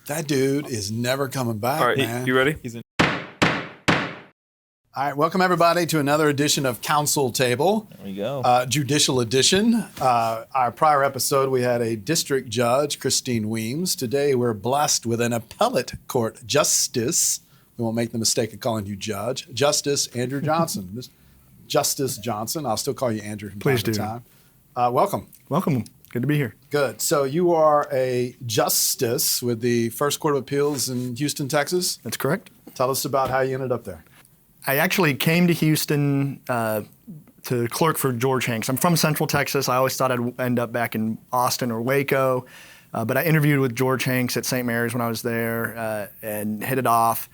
That dude is never coming back, All right, man. you ready? All right, welcome everybody to another edition of Counsel Table. There we go. Judicial edition. Our prior episode, we had a district judge, Christine Weems. Today, we're blessed with an appellate court justice. We won't make the mistake of calling you judge. Justice Andrew Johnson. Justice Johnson. I'll still call you Andrew from time to time. Welcome. Welcome. Good to be here. Good. So you are a justice with the First Court of Appeals in Houston, Texas? That's correct. Tell us about how you ended up there. I actually came to Houston to clerk for George Hanks. I'm from Central Texas. I always thought I'd end up back in Austin or Waco, but I interviewed with George Hanks at St. Mary's when I was there and hit it off.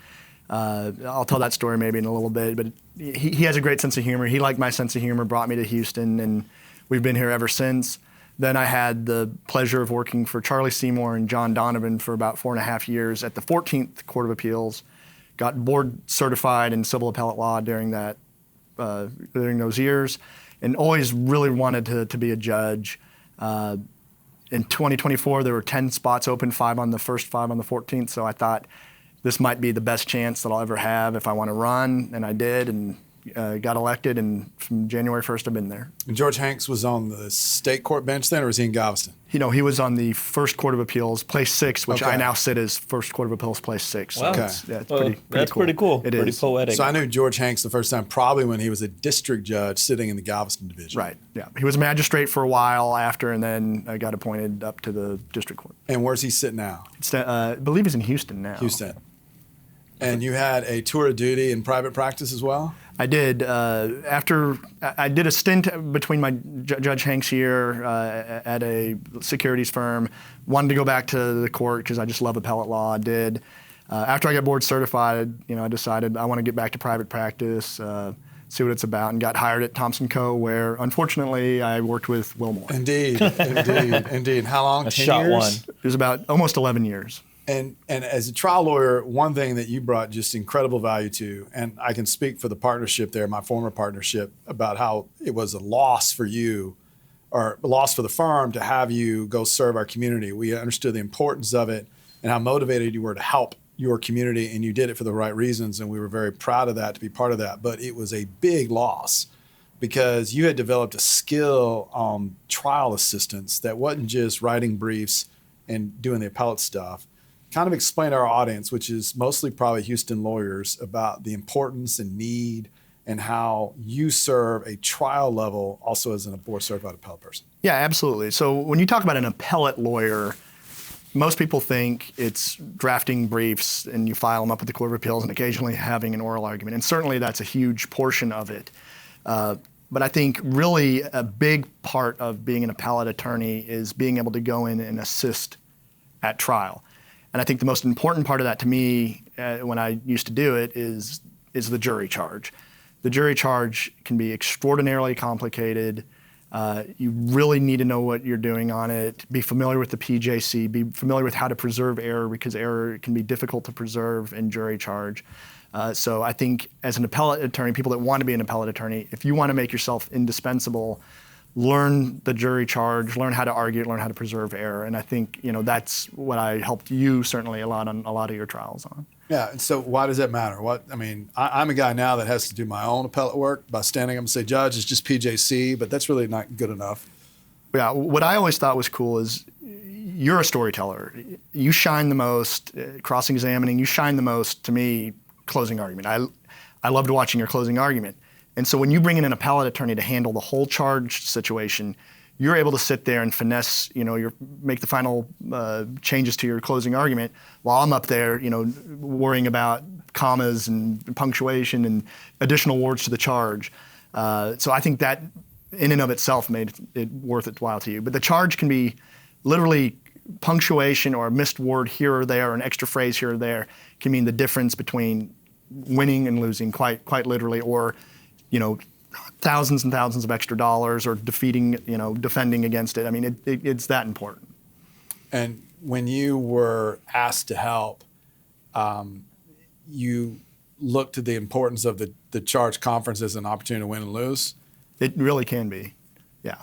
I'll tell that story maybe in a little bit, but he has a great sense of humor. He liked my sense of humor, brought me to Houston, and we've been here ever since. Then I had the pleasure of working for Charlie Seymour and John Donovan for about 4.5 years at the 14th Court of Appeals. Got board certified in civil appellate law during those years, and always really wanted to be a judge. In 2024, there were 10 spots open, 5 on the first, 5 on the 14th. So I thought this might be the best chance that I'll ever have if I want to run, and I did, and got elected. And from January 1st, I've been there. And George Hanks was on the state court bench then, or was he in Galveston? He was on the First Court of Appeals, place 6, which Okay. I now sit as First Court of Appeals, place 6. So Wow. Okay. it's Well, pretty that's cool. pretty cool. It Pretty is. poetic. So I knew George Hanks the first time probably when he was a district judge sitting in the Galveston division. Right, yeah. He was a magistrate for a while after, and then I got appointed up to the district court. And where's he sit now? I believe he's in Houston now. Houston. And you had a tour of duty in private practice as well? I did. After I did a stint between my Judge Hanks year at a securities firm, wanted to go back to the court because I just love appellate law. I did. After I got board certified, I decided I want to get back to private practice, see what it's about, and got hired at Thompson Co., where unfortunately I worked with Wilmore. Indeed, indeed, indeed. How long? A 10 shot years? one. It was about almost 11 years. And as a trial lawyer, one thing that you brought just incredible value to, and I can speak for the partnership there, my former partnership, about how it was a loss for you or a loss for the firm to have you go serve our community. We understood the importance of it and how motivated you were to help your community, and you did it for the right reasons, and we were very proud of that, to be part of that. But it was a big loss because you had developed a skill on trial assistance that wasn't just writing briefs and doing the appellate stuff. Kind of explain to our audience, which is mostly probably Houston lawyers, about the importance and need and how you serve a trial level also as a board certified appellate person. Yeah, absolutely. So when you talk about an appellate lawyer, most people think it's drafting briefs and you file them up at the Court of Appeals and occasionally having an oral argument. And certainly that's a huge portion of it. But I think really a big part of being an appellate attorney is being able to go in and assist at trial. And I think the most important part of that to me, when I used to do it, is the jury charge. The jury charge can be extraordinarily complicated. You really need to know what you're doing on it, be familiar with the PJC, be familiar with how to preserve error, because error can be difficult to preserve in jury charge. So I think as an appellate attorney, people that want to be an appellate attorney, if you want to make yourself indispensable, learn the jury charge, learn how to argue, learn how to preserve error. And I think that's what I helped you certainly a lot on a lot of your trials on. Yeah, and so why does that matter? I'm a guy now that has to do my own appellate work by standing up and say, Judge, it's just PJC, but that's really not good enough. Yeah, what I always thought was cool is you're a storyteller. You shine the most, cross-examining, you shine the most, to me, closing argument. I loved watching your closing argument. And so when you bring in an appellate attorney to handle the whole charge situation, you're able to sit there and finesse, make the final changes to your closing argument while I'm up there, worrying about commas and punctuation and additional words to the charge. So I think that in and of itself made it worth its while to you. But the charge can be literally punctuation or a missed word here or there, or an extra phrase here or there can mean the difference between winning and losing, quite literally, or thousands and thousands of extra dollars, or defending against it. I mean, it's that important. And when you were asked to help, you looked at the importance of the charge conference as an opportunity to win and lose? It really can be, yeah.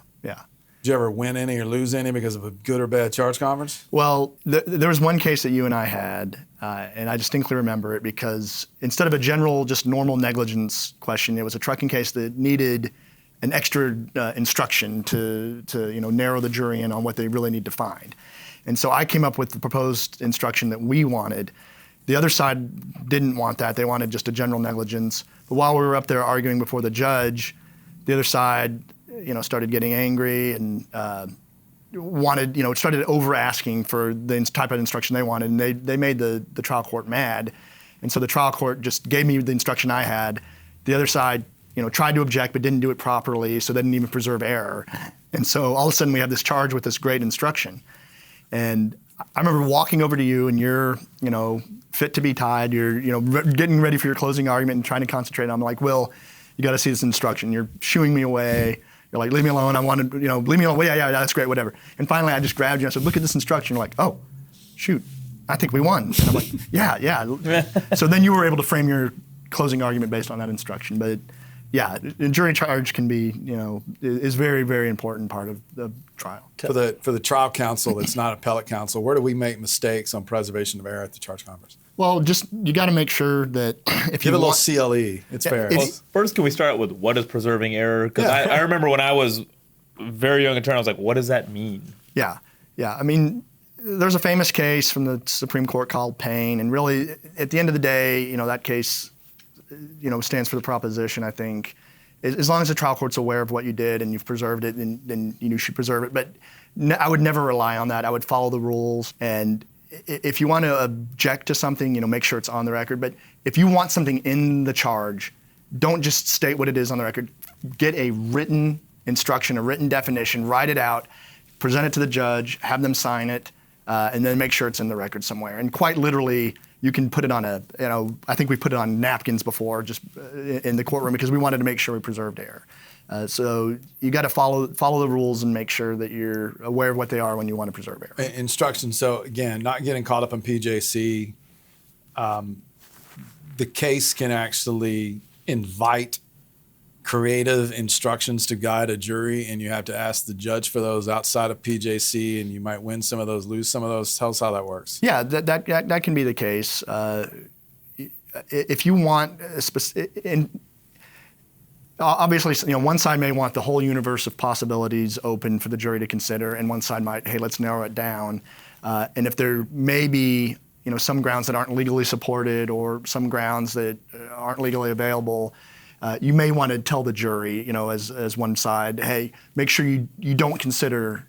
Did you ever win any or lose any because of a good or bad charge conference? Well, there was one case that you and I had, and I distinctly remember it because instead of a general, just normal negligence question, it was a trucking case that needed an extra instruction to narrow the jury in on what they really need to find. And so I came up with the proposed instruction that we wanted. The other side didn't want that. They wanted just a general negligence. But while we were up there arguing before the judge, the other side started getting angry and started over asking for the type of instruction they wanted, and they made the trial court mad. And so the trial court just gave me the instruction I had. The other side, tried to object but didn't do it properly, so they didn't even preserve error. And so all of a sudden we have this charge with this great instruction. And I remember walking over to you, and you're, fit to be tied. You're, getting ready for your closing argument and trying to concentrate. I'm like, Will, you got to see this instruction. You're shooing me away. You're like, leave me alone. I wanted, leave me alone. Well, yeah, that's great, whatever. And finally, I just grabbed you and I said, look at this instruction. You're like, oh, shoot, I think we won. And I'm like, yeah. So then you were able to frame your closing argument based on that instruction. But yeah, a jury charge can be, is very, very important part of the trial. For the trial counsel that's not appellate counsel, where do we make mistakes on preservation of error at the charge conference? Well, you got to make sure that if Give you a little CLE. It's fair. Well, first, can we start with what is preserving error? Because I remember when I was a very young attorney, I was like, what does that mean? Yeah. I mean, there's a famous case from the Supreme Court called Payne, and really, at the end of the day, that case, stands for the proposition, I think, as long as the trial court's aware of what you did and you've preserved it, then you should preserve it. But I would never rely on that. I would follow the rules, and if you want to object to something, make sure it's on the record. But if you want something in the charge, don't just state what it is on the record. Get a written instruction, a written definition, write it out, present it to the judge, have them sign it, and then make sure it's in the record somewhere. And quite literally, you can put it on I think we put it on napkins before, just in the courtroom, because we wanted to make sure we preserved error. So you got to follow the rules and make sure that you're aware of what they are when you want to preserve error. Instructions. So again, not getting caught up in PJC. The case can actually invite creative instructions to guide a jury, and you have to ask the judge for those outside of PJC, and you might win some of those, lose some of those. Tell us how that works. Yeah, that can be the case. If you want a specific. Obviously, one side may want the whole universe of possibilities open for the jury to consider, and one side might, hey, let's narrow it down. And if there may be, some grounds that aren't legally supported or some grounds that aren't legally available, you may want to tell the jury, as one side, hey, make sure you don't consider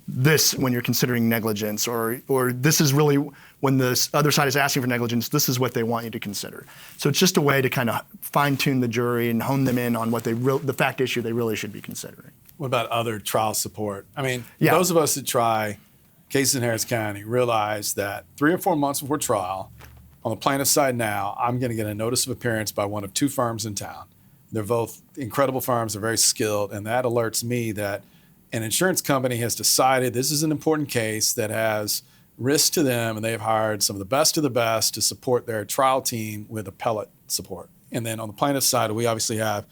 this when you're considering negligence, or this is really when the other side is asking for negligence, this is what they want you to consider. So it's just a way to kind of fine-tune the jury and hone them in on what the fact issue they really should be considering. What about other trial support? I mean, those of us that try cases in Harris County realize that 3 or 4 months before trial, on the plaintiff's side now, I'm going to get a notice of appearance by one of 2 firms in town. They're both incredible firms, they're very skilled, and that alerts me that an insurance company has decided this is an important case that has risk to them, and they've hired some of the best to support their trial team with appellate support. And then on the plaintiff's side, we obviously have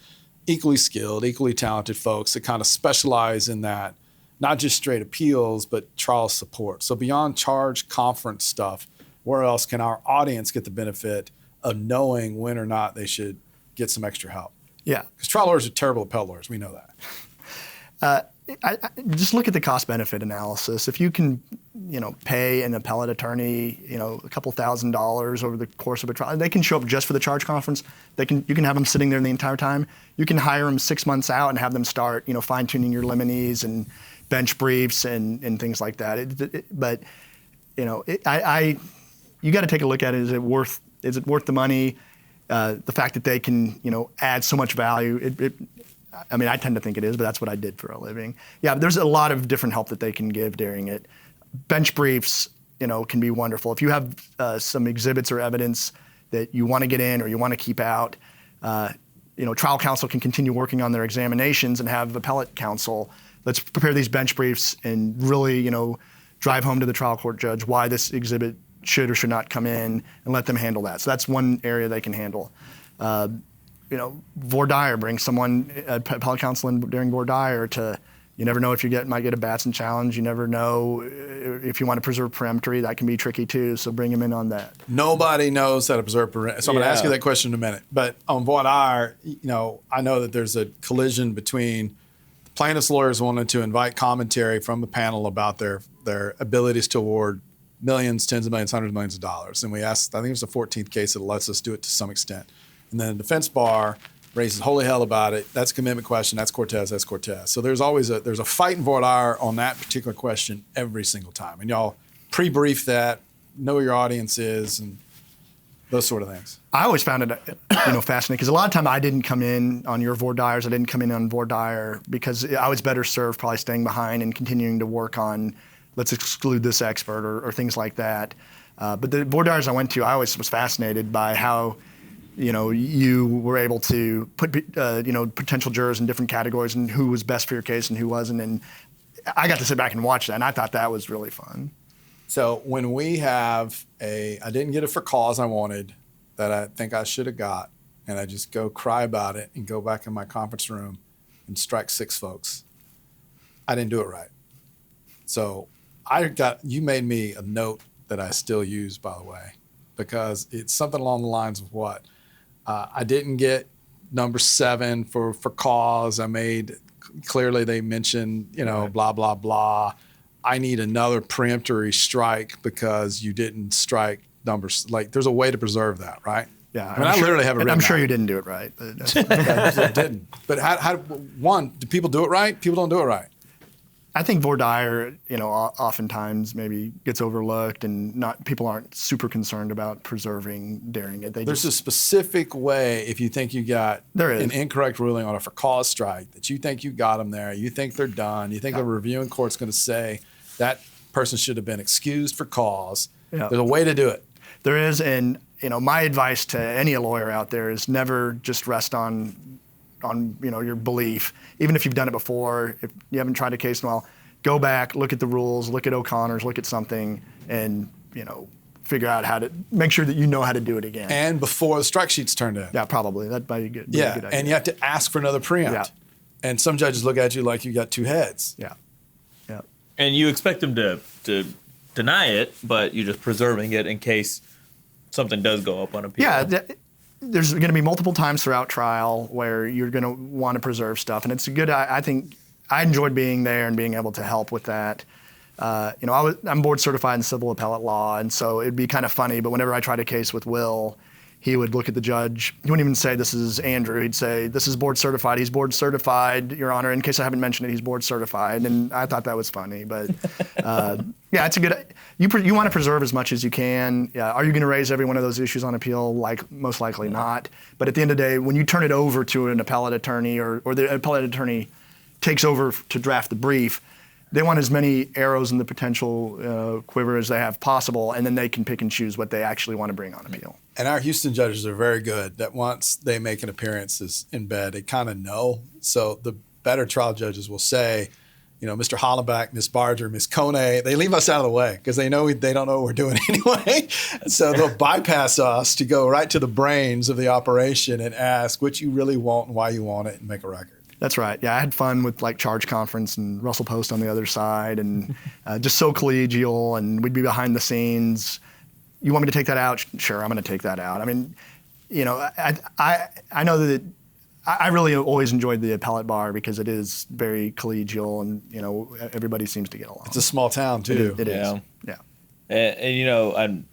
equally skilled, equally talented folks that kind of specialize in that, not just straight appeals, but trial support. So beyond charge conference stuff, where else can our audience get the benefit of knowing when or not they should get some extra help? Yeah. Because trial lawyers are terrible appellate lawyers. We know that. I just look at the cost-benefit analysis. If you can, pay an appellate attorney, a couple $1,000s over the course of a trial, they can show up just for the charge conference. You can have them sitting there the entire time. You can hire them 6 months out and have them start, fine-tuning your limines and bench briefs and things like that. You got to take a look at it. Is it worth the money? The fact that they can, add so much value. I tend to think it is, but that's what I did for a living. Yeah, there's a lot of different help that they can give during it. Bench briefs, can be wonderful. If you have some exhibits or evidence that you want to get in or you want to keep out, trial counsel can continue working on their examinations and have appellate counsel. Let's prepare these bench briefs and really, drive home to the trial court judge why this exhibit should or should not come in, and let them handle that. So that's one area they can handle. Voir dire, bring someone, appellate counsel in during voir dire to You never know if you might get a Batson challenge. You never know if you want to preserve peremptory. That can be tricky too. So bring him in on that. Nobody knows how to preserve peremptory. So I'm going to ask you that question in a minute. But on voir dire, I know that there's a collision between the plaintiff's lawyers wanting to invite commentary from the panel about their abilities to award millions, tens of millions, hundreds of millions of dollars. And we asked, I think it's the 14th case that lets us do it to some extent. And then the defense bar raises holy hell about it. That's a commitment question. That's Cortez. That's Cortez. So there's always a fight in voir dire on that particular question every single time. And y'all pre-brief that, know who your audience is, and those sort of things. I always found it fascinating because a lot of time I didn't come in on your voir dires. I didn't come in on voir dire because I was better served probably staying behind and continuing to work on let's exclude this expert or things like that. But the voir dires I went to, I always was fascinated by how you were able to put, potential jurors in different categories and who was best for your case and who wasn't. And I got to sit back and watch that, and I thought that was really fun. So when we have I didn't get it for cause I wanted that I think I should have got, and I just go cry about it and go back in my conference room and strike 6 folks, I didn't do it right. So you made me a note that I still use, by the way, because it's something along the lines of what? I didn't get number 7 for cause. I made, clearly they mentioned, Right. blah, blah, blah. I need another preemptory strike because you didn't strike numbers. Like, there's a way to preserve that, right? Yeah, I mean, literally have it written I'm sure out. you didn't do it right. But I didn't. But one, do people do it right? People don't do it right. I think voir dire, oftentimes maybe gets overlooked, and people aren't super concerned about preserving daring it. There's a specific way, if you think you got There is. an incorrect ruling on a for cause strike, that you think you got them there, you think they're done, you think the reviewing court's going to say that person should have been excused for cause. Yeah. There's a way to do it. There is, and my advice to any lawyer out there is never just rest on your belief. Even if you've done it before, if you haven't tried a case in a while, go back, look at the rules, look at O'Connor's, look at something, and figure out how to make sure that you know how to do it again. And before the strike sheet's turned in. Yeah, probably. That'd be a good idea. And you have to ask for another preempt. Yeah. And some judges look at you like you got 2 heads. Yeah. And you expect them to deny it, but you're just preserving it in case something does go up on appeal. Yeah, there's going to be multiple times throughout trial where you're going to want to preserve stuff, and it's a good. I think I enjoyed being there and being able to help with that. I'm board certified in civil appellate law, and so it'd be kind of funny. But whenever I tried a case with Will, he would look at the judge. He wouldn't even say, "This is Andrew." He'd say, "This is board certified. He's board certified, Your Honor. In case I haven't mentioned it, he's board certified." And I thought that was funny. But yeah, it's a good. You want to preserve as much as you can. Yeah. Are you going to raise every one of those issues on appeal? Most likely not. But at the end of the day, when you turn it over to an appellate attorney or the appellate attorney takes over to draft the brief, they want as many arrows in the potential quiver as they have possible, and then they can pick and choose what they actually want to bring on appeal. And our Houston judges are very good that once they make an appearance in bed, they kind of know. So the better trial judges will say, Mr. Hollenbach, Ms. Barger, Ms. Kone, they leave us out of the way because they know they don't know what we're doing anyway. So they'll bypass us to go right to the brains of the operation and ask what you really want and why you want it and make a record. That's right. Yeah, I had fun with charge conference and Russell Post on the other side, and just so collegial. And we'd be behind the scenes. You want me to take that out? Sure, I'm going to take that out. I mean, I know that I really always enjoyed the appellate bar because it is very collegial, and everybody seems to get along. It's a small town too. It is. Yeah. And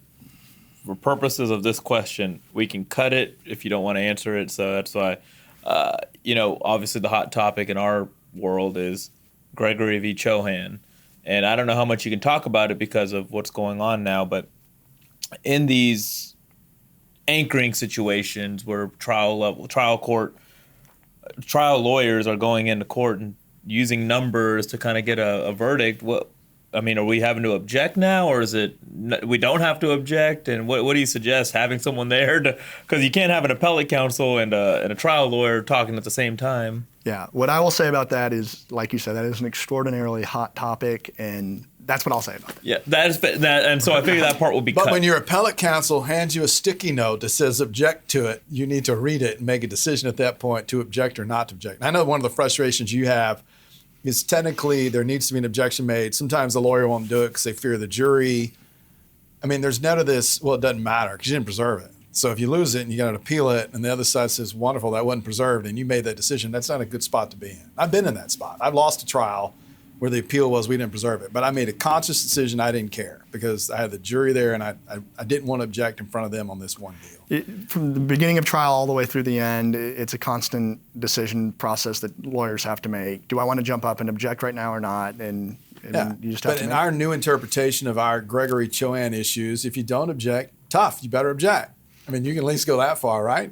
for purposes of this question, we can cut it if you don't want to answer it. So that's why. Obviously the hot topic in our world is Gregory v. Chohan. And I don't know how much you can talk about it because of what's going on now, but in these anchoring situations where trial lawyers are going into court and using numbers to kind of get a verdict, are we having to object now, or is it we don't have to object? And what do you suggest? Having someone there because you can't have an appellate counsel and a trial lawyer talking at the same time. Yeah. What I will say about that is, like you said, that is an extraordinarily hot topic, and that's what I'll say about that. Yeah, and so I figure that part will be cut. But when your appellate counsel hands you a sticky note that says object to it, you need to read it and make a decision at that point to object or not to object. And I know one of the frustrations you have Because technically there needs to be an objection made. Sometimes the lawyer won't do it because they fear the jury. I mean, there's none of this, well, it doesn't matter because you didn't preserve it. So if you lose it and you got to appeal it and the other side says, wonderful, that wasn't preserved and you made that decision, that's not a good spot to be in. I've been in that spot. I've lost a trial where the appeal was we didn't preserve it. But I made a conscious decision I didn't care because I had the jury there and I didn't want to object in front of them on this one deal. From the beginning of trial all the way through the end, it's a constant decision process that lawyers have to make. Do I want to jump up and object right now or not? And you just have but to in make our new interpretation of our Gregory Chohan issues, if you don't object, tough, you better object. I mean, you can at least go that far, right?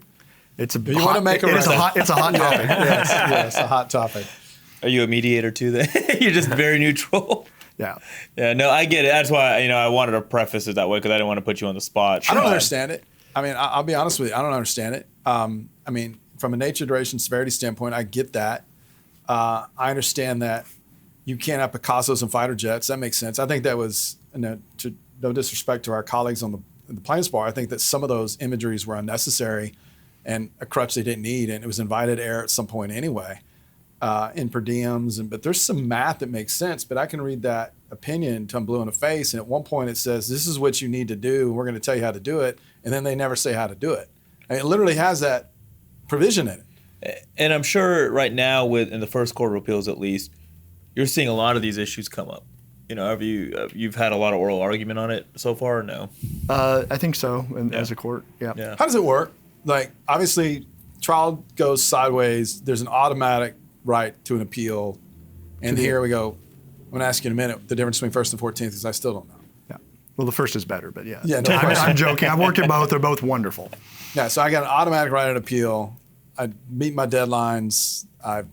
It's a you want to make a it's a hot topic. yes, a hot topic. Are you a mediator too then? You're just very neutral. Yeah. Yeah, no, I get it. That's why, I wanted to preface it that way because I didn't want to put you on the spot. I don't understand it. I mean, I'll be honest with you. I don't understand it. I mean, from a nature, duration, severity standpoint, I get that. I understand that you can't have Picassos and fighter jets. That makes sense. I think that was, no disrespect to our colleagues on the plaintiffs' bar, I think that some of those imageries were unnecessary and a crutch they didn't need, and it was invited error at some point anyway. In per diems, but there's some math that makes sense. But I can read that opinion until I'm blue in the face. And at one point it says, this is what you need to do. And we're going to tell you how to do it. And then they never say how to do it. And it literally has that provision in it. And I'm sure right now, in the first court of appeals at least, you're seeing a lot of these issues come up. Have you've had a lot of oral argument on it so far or no? I think so, as a court, yeah. How does it work? Like, obviously, trial goes sideways. There's an automatic right to an appeal. And here we go. I'm going to ask you in a minute the difference between first and 14th because I still don't know. Yeah. Well, the first is better, but yeah. Yeah, no, I'm joking. I've worked at both. They're both wonderful. Yeah, so I got an automatic right at appeal. I meet my deadlines. I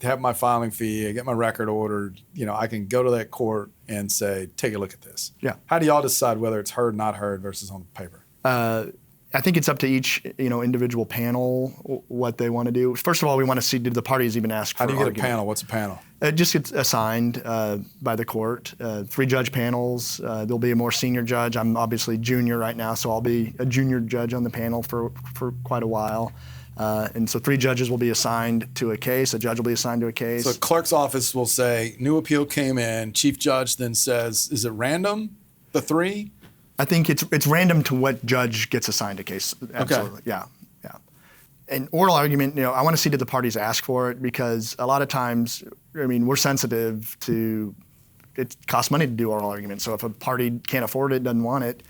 have my filing fee. I get my record ordered. I can go to that court and say, take a look at this. Yeah. How do y'all decide whether it's heard, not heard versus on paper? I think it's up to each individual panel what they want to do. First of all, we want to see, did the parties even ask for How do you get argument? a panel? What's a panel? It just gets assigned by the court. 3 judge panels. There'll be a more senior judge. I'm obviously junior right now, so I'll be a junior judge on the panel for quite a while. And so 3 judges will be assigned to a case. A judge will be assigned to a case. So the clerk's office will say, new appeal came in. Chief judge then says, is it random, the 3? I think it's random to what judge gets assigned a case. Absolutely, okay. Yeah. And oral argument, I want to see did the parties ask for it because a lot of times, we're sensitive to, it costs money to do oral argument. So if a party can't afford it, doesn't want it,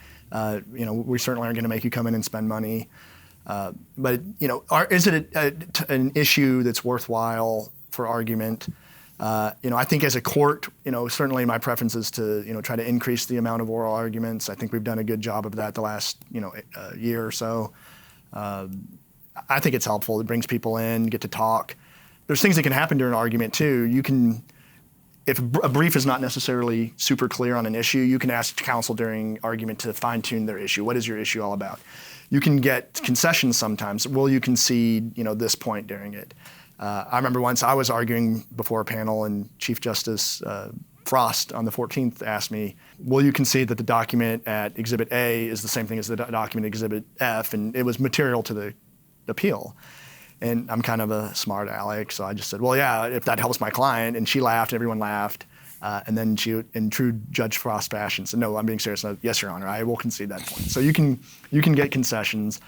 we certainly aren't going to make you come in and spend money. But is it an issue that's worthwhile for argument? I think as a court, certainly my preference is to, try to increase the amount of oral arguments. I think we've done a good job of that the last, year or so. I think it's helpful. It brings people in, get to talk. There's things that can happen during an argument too. If a brief is not necessarily super clear on an issue, you can ask counsel during argument to fine tune their issue. What is your issue all about? You can get concessions sometimes. Will you concede, this point during it? I remember once I was arguing before a panel and Chief Justice Frost on the 14th asked me, will you concede that the document at Exhibit A is the same thing as the document Exhibit F? And it was material to the appeal. And I'm kind of a smart aleck, so I just said, well, yeah, if that helps my client. And she laughed, and everyone laughed. And then she, in true Judge Frost fashion, said, no, I'm being serious. No, yes, Your Honor, I will concede that point. So you can get concessions.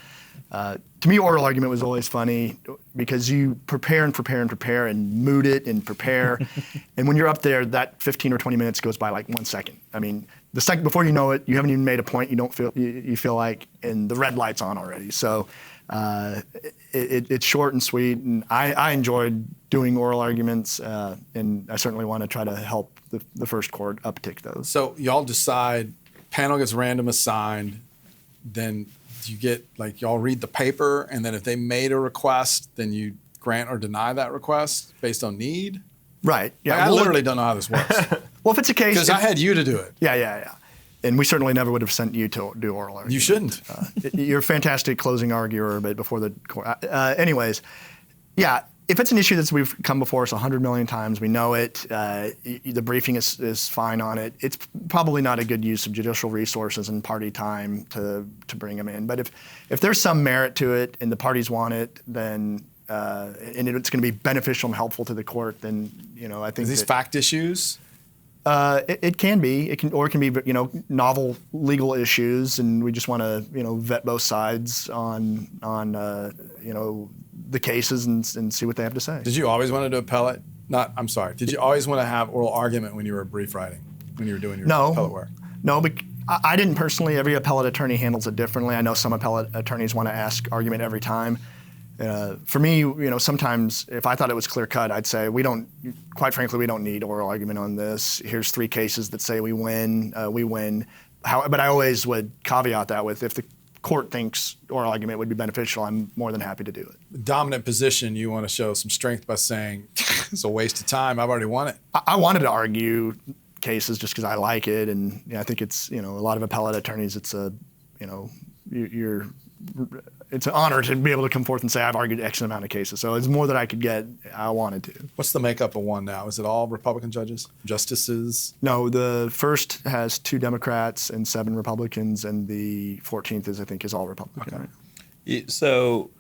To me, oral argument was always funny because you prepare and mood it and prepare. And when you're up there, that 15 or 20 minutes goes by like 1 second. The second before you know it, you haven't even made a point. You feel like, and the red light's on already. So it's short and sweet. And I enjoyed doing oral arguments, and I certainly want to try to help the first court uptick those. So y'all decide, panel gets random assigned, then you get, y'all read the paper, and then if they made a request, then you grant or deny that request based on need? Right. Yeah. I literally don't know how this works. Well, if it's a case... Because I had you to do it. Yeah. And we certainly never would have sent you to do oral argument. You shouldn't. You're a fantastic closing arguer, but before the court... anyways, yeah, if it's an issue that we've come before us 100 million times, we know it, the briefing is fine on it, it's probably not a good use of judicial resources and party time to bring them in. But if there's some merit to it and the parties want it, then and it's going to be beneficial and helpful to the court, then I think these fact issues. It can be. It can be novel legal issues, and we just want to vet both sides on the cases and see what they have to say. Did you always want to do appellate? I'm sorry. Did you always want to have oral argument when you were brief writing, when you were doing your appellate work? No, but I didn't personally. Every appellate attorney handles it differently. I know some appellate attorneys want to ask argument every time. For me, sometimes if I thought it was clear cut, I'd say quite frankly, we don't need oral argument on this. Here's 3 cases that say we win, we win. But I always would caveat that with, if the court thinks oral argument would be beneficial, I'm more than happy to do it. Dominant position, you want to show some strength by saying, it's a waste of time, I've already won it. I wanted to argue cases just because I like it, and I think it's, a lot of appellate attorneys, it's it's an honor to be able to come forth and say I've argued X amount of cases. So it's more than I could get. I wanted to. What's the makeup of one now? Is it all Republican judges, justices? No, the first has 2 Democrats and 7 Republicans, and the 14th is all Republican. Okay. Right? So,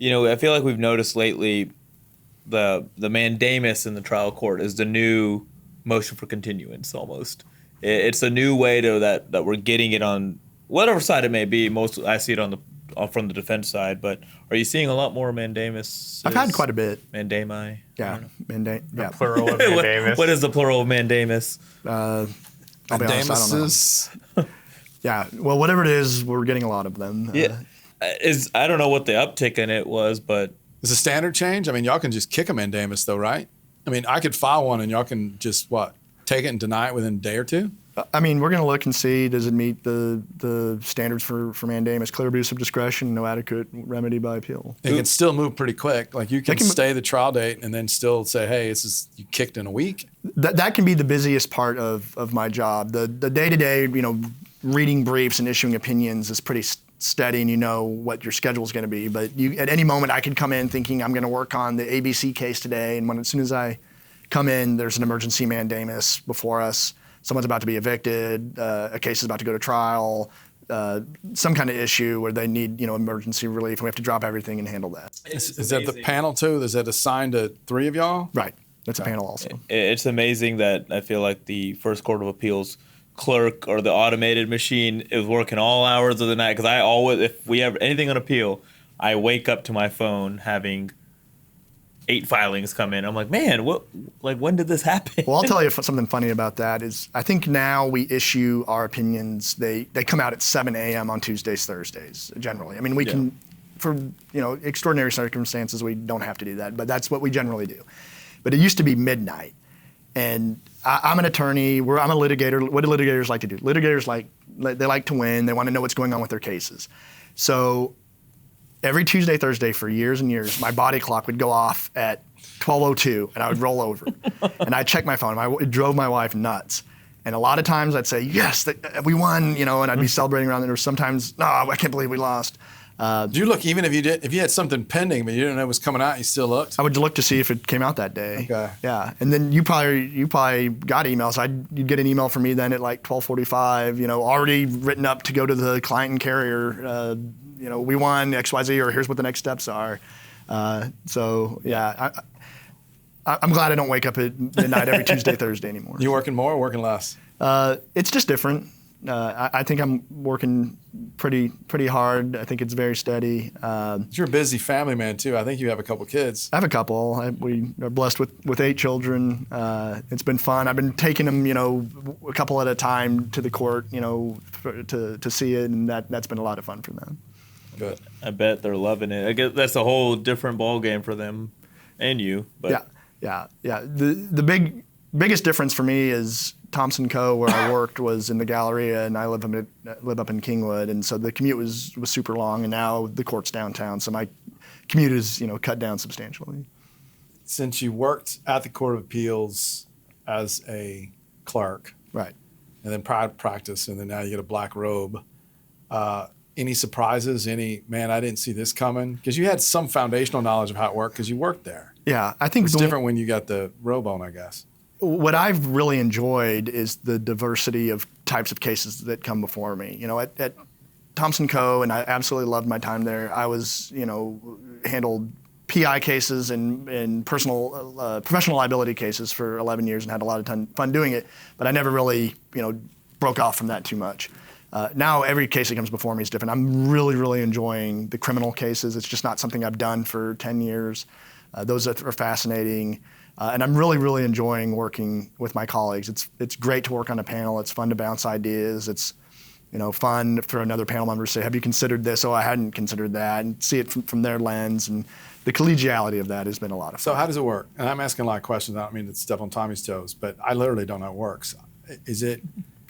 I feel like we've noticed lately the mandamus in the trial court is the new motion for continuance almost. It's a new way that we're getting it on whatever side it may be. Most I see it from the defense side, but are you seeing a lot more mandamus? I've had quite a bit. Mandami? Yeah. Yeah. Plural of mandamus. What is the plural of mandamus? I'll be honest, I don't know. Yeah. Well, whatever it is, we're getting a lot of them. Yeah. I don't know what the uptick in it was, but is a standard change? I mean, y'all can just kick a mandamus though, right? I mean, I could file one and y'all can just take it and deny it within a day or 2? I mean, we're going to look and see, does it meet the standards for mandamus? Clear abuse of discretion, no adequate remedy by appeal. It can still move pretty quick. Like you can stay the trial date and then still say, hey, you kicked in a week. That can be the busiest part of my job. The day-to-day, reading briefs and issuing opinions is pretty steady, and you know what your schedule is going to be. But at any moment, I could come in thinking I'm going to work on the ABC case today, and as soon as I come in, there's an emergency mandamus before us. Someone's about to be evicted, a case is about to go to trial, some kind of issue where they need emergency relief, and we have to drop everything and handle that. Is that the panel too? Is that assigned to 3 of y'all? Right. That's a panel also. It's amazing that I feel like the First Court of Appeals clerk or the automated machine is working all hours of the night, because if we have anything on appeal, I wake up to my phone having 8 filings come in. I'm like, man, when did this happen? Well, I'll tell you something funny about that is I think now we issue our opinions. They come out at 7 a.m. on Tuesdays, Thursdays, generally. I mean, we can, for extraordinary circumstances, we don't have to do that, but that's what we generally do. But it used to be midnight. And I'm an attorney. I'm a litigator. What do litigators like to do? Litigators they like to win. They want to know what's going on with their cases. So every Tuesday, Thursday for years and years, my body clock would go off at 12:02, and I would roll over. And I'd check my phone. It drove my wife nuts. And a lot of times I'd say, yes, we won, and I'd be celebrating around there. Or sometimes, no, I can't believe we lost. Do you look, even if you had something pending but you didn't know it was coming out, you still looked? I would look to see if it came out that day. Okay. Yeah, and then you probably got emails. You'd get an email from me then at like 12:45, already written up to go to the client and carrier. We won XYZ, or here's what the next steps are. So yeah, I'm glad I don't wake up at midnight every Tuesday, Thursday anymore. You working more or working less? It's just different. I think I'm working pretty hard. I think it's very steady. You're a busy family man too. I think you have a couple kids. I have a couple. We are blessed with 8 children. It's been fun. I've been taking them, a couple at a time to the court, to see it, and that's been a lot of fun for them. Good. I bet they're loving it. I guess that's a whole different ball game for them and you. But Yeah. The biggest difference for me is Thompson Co., where I worked, was in the Galleria, and I live up in Kingwood, and so the commute was super long, and now the court's downtown, so my commute is cut down substantially. Since you worked at the Court of Appeals as a clerk, right, and then private practice, and then now you get a black robe, any surprises? Man, I didn't see this coming? Because you had some foundational knowledge of how it worked because you worked there. Yeah, I think it's different when you got the robe on, I guess. What I've really enjoyed is the diversity of types of cases that come before me. At Thompson Co., and I absolutely loved my time there, I was, handled PI cases and professional liability cases for 11 years and had a lot of fun doing it, but I never really, broke off from that too much. Now every case that comes before me is different. I'm really, really enjoying the criminal cases. It's just not something I've done for 10 years. Those are fascinating. And I'm really, really enjoying working with my colleagues. It's great to work on a panel. It's fun to bounce ideas. It's fun for another panel member to say, have you considered this? Oh, I hadn't considered that, and see it from their lens. And the collegiality of that has been a lot of fun. So how does it work? And I'm asking a lot of questions. I don't mean to step on Tommy's toes, but I literally don't know how it works. Is it?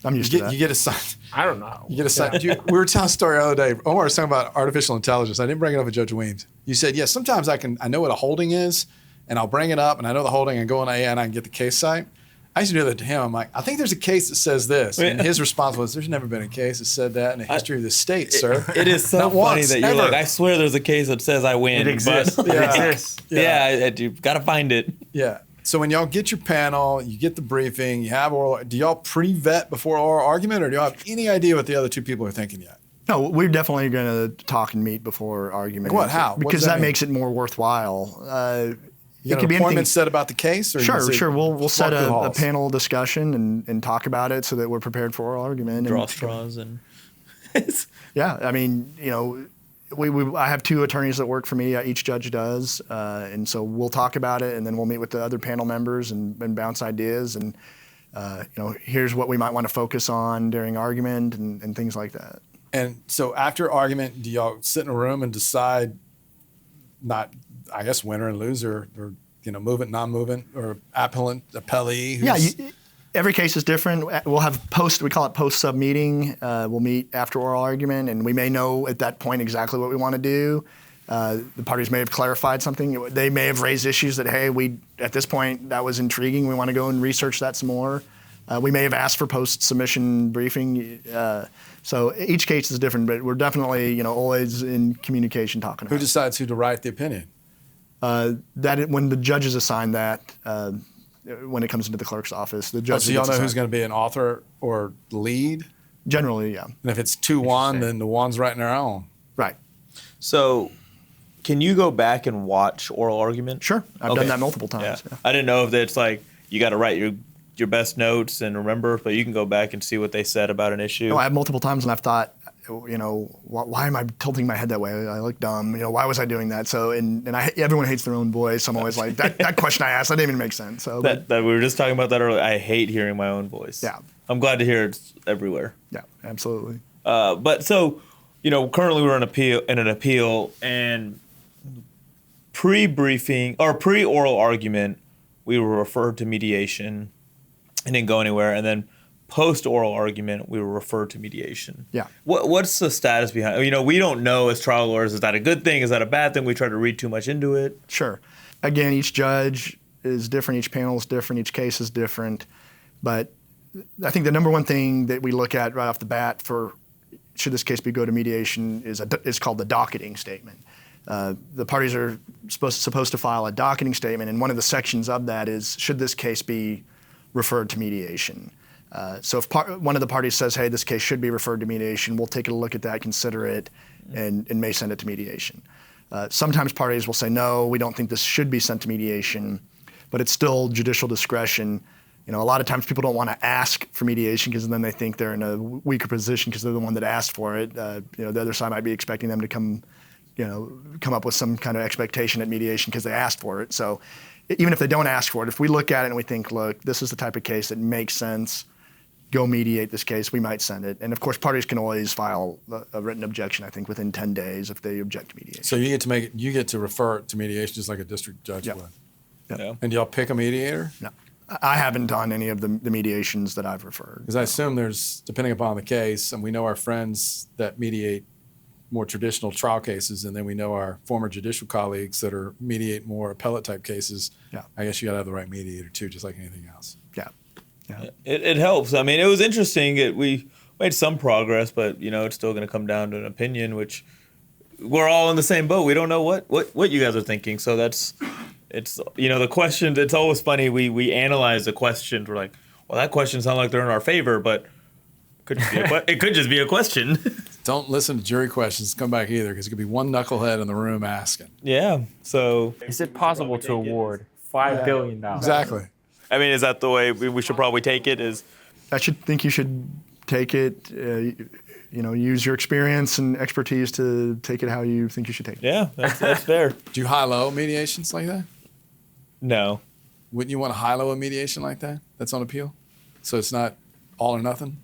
I'm used to that. You get assigned. I don't know. You get assigned. We were telling a story the other day. Omar was talking about artificial intelligence. I didn't bring it up with Judge Weems. You said, yes, sometimes I know what a holding is, and I'll bring it up, and I know the holding, and go on AI, and I can get the case site. I used to do that to him. I'm like, I think there's a case that says this. And his response was, there's never been a case that said that in the history of the state, sir. It is so Not funny once, that you're ever. like, I swear there's a case that says I win. It exists. But, It exists. yeah, you've got to find it. Yeah. So when y'all get your panel, you get the briefing, you have oral, do y'all pre-vet before oral argument, or do y'all have any idea what the other two people are thinking yet? No, we're definitely going to talk and meet before argument. What? How? What Because does that that mean? makes it more worthwhile. You got an appointment set about the case? Or Sure. We'll set walk through the a halls? panel discussion and talk about it so that we're prepared for oral argument. Draw And, straws and. yeah, I mean, I have two attorneys that work for me. Each judge does, and so we'll talk about it, and then we'll meet with the other panel members and bounce ideas. And here's what we might want to focus on during argument and things like that. And so after argument, do y'all sit in a room and decide not, I guess, winner and loser, or movement, non-movement, or appellant, appellee? Yeah, every case is different. We'll have we call it post-sub meeting. We'll meet after oral argument, and we may know at that point exactly what we want to do. The parties may have clarified something. They may have raised issues that, hey, at this point, that was intriguing. We want to go and research that some more. We may have asked for post-submission briefing. So each case is different, but we're definitely, always in communication talking about Who it. decides who to write the opinion? When the judges assign that, when it comes into the clerk's office, the judge. So y'all know who's going to be an author or lead? Generally, yeah. And if it's 2-1, then the one's writing their own. Right. So, can you go back and watch oral argument? Sure. I've done that multiple times. Yeah. Yeah. I didn't know if it's like you got to write your best notes and remember, but you can go back and see what they said about an issue. No, I have multiple times, and I've thought, why am I tilting my head that way? I look dumb. Why was I doing that? So, everyone hates their own voice. So I'm always like, that question I asked, that didn't even make sense. So, that we were just talking about that earlier. I hate hearing my own voice. Yeah. I'm glad to hear it's everywhere. yeah, absolutely. But so, currently we're in an appeal, and pre-briefing or pre-oral argument, we were referred to mediation and didn't go anywhere, and then post-oral argument, we were referred to mediation. Yeah. What's the status behind? We don't know as trial lawyers. Is that a good thing? Is that a bad thing? We try to read too much into it. Sure. Again, each judge is different. Each panel is different. Each case is different. But I think the number one thing that we look at right off the bat for should this case go to mediation is called the docketing statement. The parties are supposed to file a docketing statement, and one of the sections of that is should this case be referred to mediation. So if one of the parties says, hey, this case should be referred to mediation, we'll take a look at that, consider it, and may send it to mediation. Sometimes parties will say, no, we don't think this should be sent to mediation, but it's still judicial discretion. A lot of times people don't want to ask for mediation because then they think they're in a weaker position because they're the one that asked for it. The other side might be expecting them to come up with some kind of expectation at mediation because they asked for it. So even if they don't ask for it, if we look at it and we think, look, this is the type of case that makes sense, go mediate this case, we might send it. And of course, parties can always file a written objection, I think, within 10 days if they object to mediation. So you get to refer it to mediation just like a district judge would. Yep. Yeah. And do y'all pick a mediator? No. I haven't done any of the mediations that I've referred. Because I assume there's, depending upon the case, and we know our friends that mediate more traditional trial cases, and then we know our former judicial colleagues that mediate more appellate type cases. Yeah. I guess you got to have the right mediator too, just like anything else. Yeah. Yeah. It helps. I mean, it was interesting. We made some progress, but it's still going to come down to an opinion, which we're all in the same boat. We don't know what you guys are thinking. So it's the questions. It's always funny. We analyze the questions. We're like, well, that question sounds like they're in our favor, but it could just be a question. Don't listen to jury questions. Come back either, because it could be one knucklehead in the room asking. Yeah. So, Is it possible to award $5 billion? Exactly. I mean, is that the way we should probably take it? I think you should take it, use your experience and expertise to take it how you think you should take it. Yeah, that's fair. Do you high-low mediations like that? No. Wouldn't you want to high-low a mediation like that? That's on appeal? So it's not all or nothing?